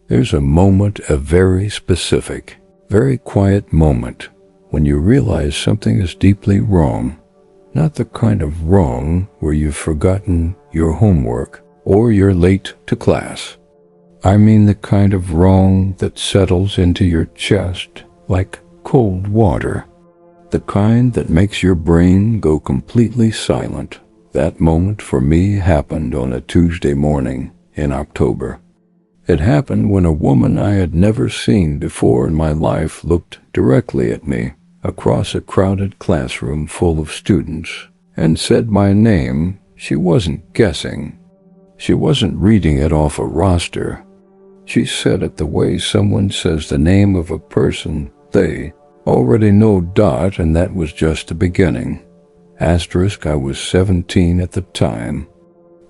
There's a moment, a very specific, very quiet moment, when you realize something is deeply wrong. Not the kind of wrong where you've forgotten your homework or you're late to class. I mean the kind of wrong that settles into your chest like cold water. The kind that makes your brain go completely silent. That moment for me happened on a Tuesday morning in October. It happened when a woman I had never seen before in my life looked directly at me across a crowded classroom full of students and said my name. She wasn't guessing. She wasn't reading it off a roster. She said it the way someone says the name of a person they already know. And that was just the beginning. Asterisk, I was 17 at the time,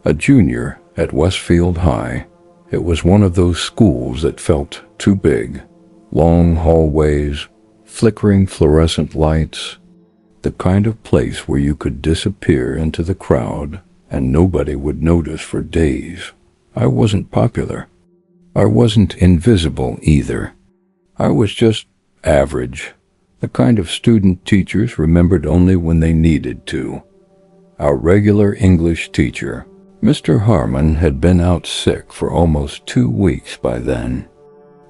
a junior at Westfield High. It was one of those schools that felt too big. Long hallways, flickering fluorescent lights, the kind of place where you could disappear into the crowd and nobody would notice for days. I wasn't popular. I wasn't invisible either. I was just average, the kind of student teachers remembered only when they needed to. Our regular English teacher, Mr. Harmon, had been out sick for almost 2 weeks by then.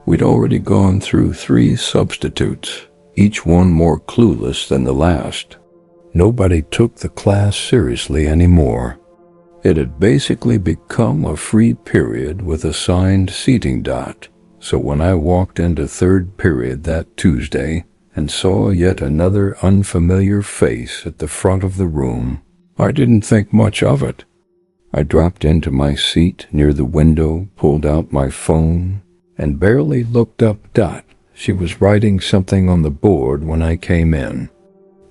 We'd already gone through 3 substitutes, each one more clueless than the last. Nobody took the class seriously anymore. It had basically become a free period with assigned seating. So when I walked into 3rd period that Tuesday and saw yet another unfamiliar face at the front of the room, I didn't think much of it. I dropped into my seat near the window, pulled out my phone, and barely looked up. She was writing something on the board when I came in.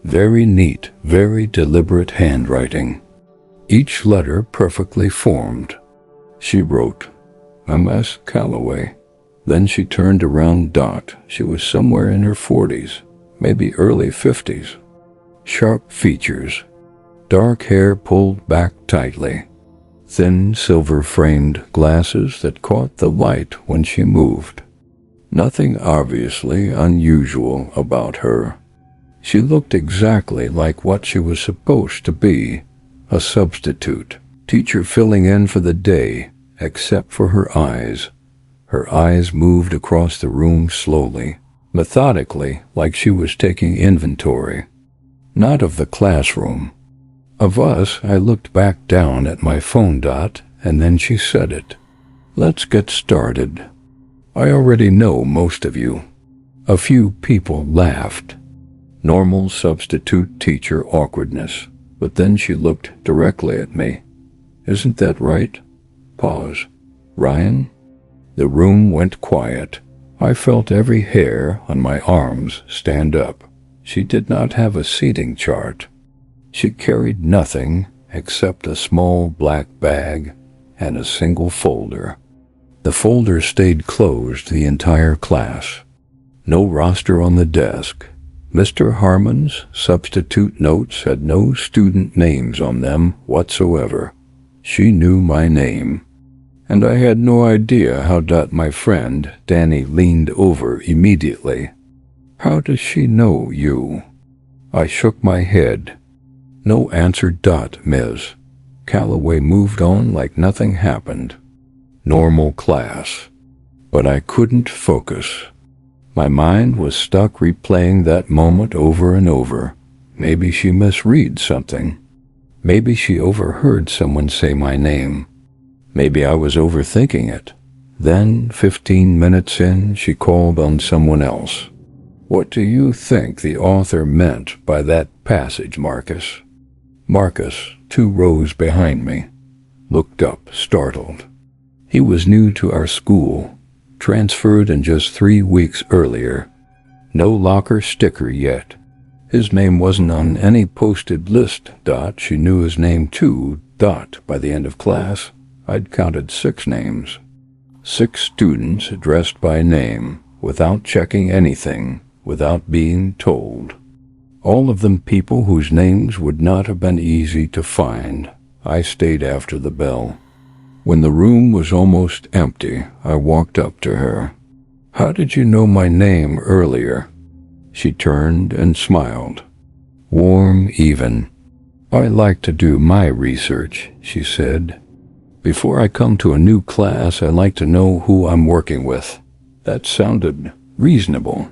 Very neat, very deliberate handwriting. Each letter perfectly formed. She wrote, M.S. Calloway. Then she turned around. She was somewhere in her 40s, maybe early 50s. Sharp features, dark hair pulled back tightly, thin silver-framed glasses that caught the light when she moved. Nothing obviously unusual about her. She looked exactly like what she was supposed to be, a substitute teacher filling in for the day, except for her eyes. Her eyes moved across the room slowly, methodically, like she was taking inventory. Not of the classroom. Of us. I looked back down at my phone. And then she said it. Let's get started. I already know most of you. A few people laughed. Normal substitute teacher awkwardness. But then she looked directly at me. Isn't that right? Pause. Ryan? The room went quiet. I felt every hair on my arms stand up. She did not have a seating chart. She carried nothing except a small black bag and a single folder. The folder stayed closed the entire class. No roster on the desk. Mr. Harmon's substitute notes had no student names on them whatsoever. She knew my name. And I had no idea how. My friend, Danny, leaned over immediately. How does she know you? I shook my head. No answer. Ms. Calloway moved on like nothing happened. Normal class. But I couldn't focus. My mind was stuck replaying that moment over and over. Maybe she misread something. Maybe she overheard someone say my name. Maybe I was overthinking it. Then, 15 minutes in, she called on someone else. What do you think the author meant by that passage, Marcus? Marcus, 2 rows behind me, looked up, startled. He was new to our school, transferred in just 3 weeks earlier. No locker sticker yet. His name wasn't on any posted list. She knew his name too. By the end of class, I'd counted 6 names. 6 students addressed by name, without checking anything, without being told. All of them people whose names would not have been easy to find. I stayed after the bell. When the room was almost empty, I walked up to her. "How did you know my name earlier?" She turned and smiled. Warm, even. "I like to do my research," she said. "Before I come to a new class, I like to know who I'm working with." That sounded reasonable.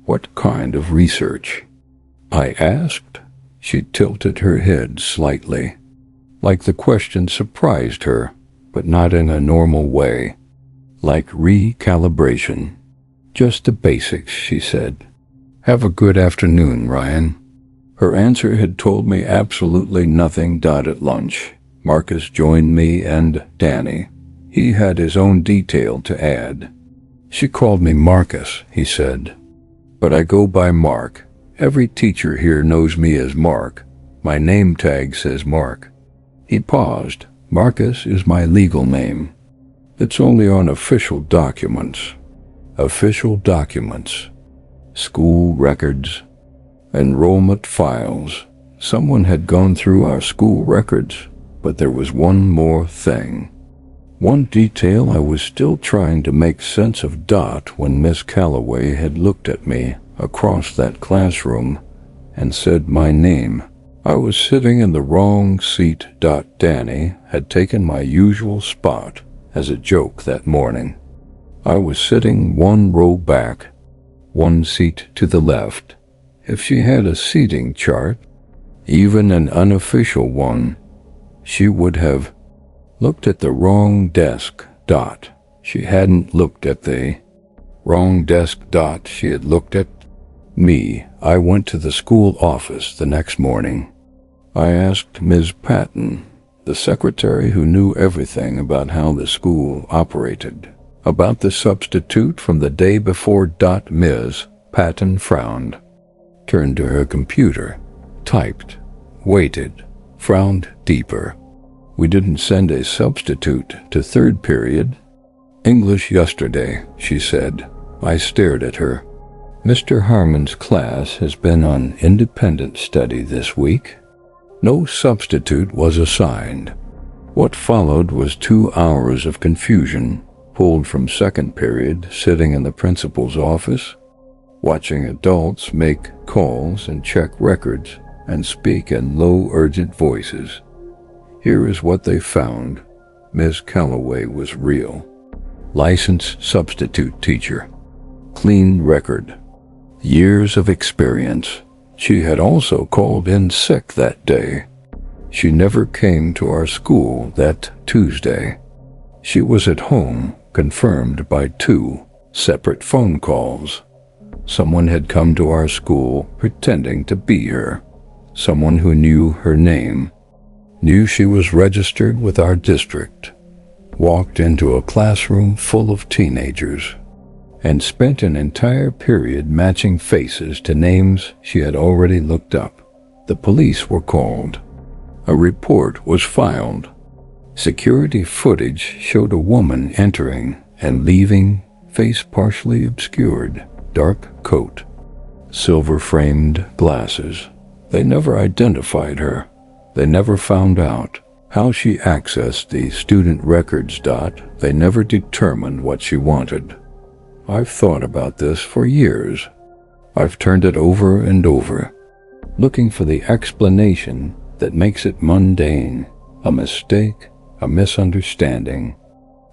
What kind of research? I asked. She tilted her head slightly, like the question surprised her, but not in a normal way. Like recalibration. "Just the basics," she said. "Have a good afternoon, Ryan." Her answer had told me absolutely nothing. At lunch, Marcus joined me and Danny. He had his own detail to add. "She called me Marcus," he said. "But I go by Mark. Every teacher here knows me as Mark. My name tag says Mark." He paused. "Marcus is my legal name. It's only on official documents." Official documents. School records. Enrollment files. Someone had gone through our school records, but there was one more thing. One detail I was still trying to make sense of. When Miss Calloway had looked at me across that classroom and said my name, I was sitting in the wrong seat. Danny had taken my usual spot as a joke that morning. I was sitting one row back, one seat to the left. If she had a seating chart, even an unofficial one, she would have looked at the wrong desk. She hadn't looked at the wrong desk. She had looked at me. I went to the school office the next morning. I asked Ms. Patton, the secretary who knew everything about how the school operated, about the substitute from the day before. Ms. Patton frowned, turned to her computer, typed, waited, frowned deeper. "We didn't send a substitute to third period. English yesterday," she said. I stared at her. "Mr. Harmon's class has been on independent study this week. No substitute was assigned." What followed was 2 hours of confusion, pulled from second period, sitting in the principal's office, watching adults make calls and check records and speak in low, urgent voices. Here is what they found. Miss Calloway was real. Licensed substitute teacher. Clean record. Years of experience. She had also called in sick that day. She never came to our school that Tuesday. She was at home, confirmed by 2 separate phone calls. Someone had come to our school pretending to be her. Someone who knew her name, knew she was registered with our district, walked into a classroom full of teenagers, and spent an entire period matching faces to names she had already looked up. The police were called. A report was filed. Security footage showed a woman entering and leaving, face partially obscured, dark coat, silver-framed glasses. They never identified her. They never found out how she accessed the student records. They never determined what she wanted. I've thought about this for years. I've turned it over and over, looking for the explanation that makes it mundane, a mistake, a misunderstanding,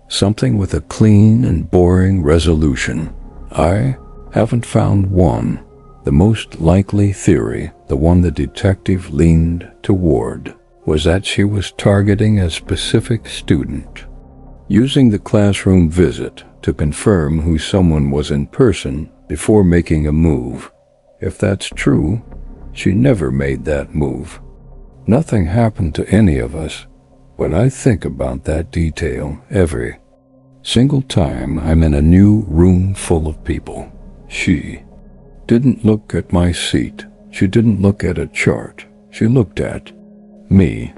something with a clean and boring resolution. I haven't found one. The most likely theory, the one the detective leaned toward, was that she was targeting a specific student, using the classroom visit to confirm who someone was in person before making a move. If that's true, she never made that move. Nothing happened to any of us. When I think about that detail, every single time I'm in a new room full of people, she didn't look at my seat. She didn't look at a chart. She looked at me,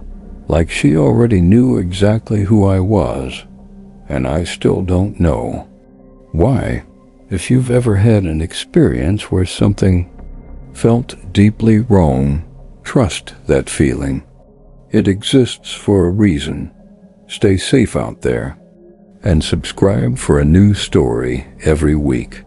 like she already knew exactly who I was, and I still don't know why. If you've ever had an experience where something felt deeply wrong, trust that feeling. It exists for a reason. Stay safe out there, and subscribe for a new story every week.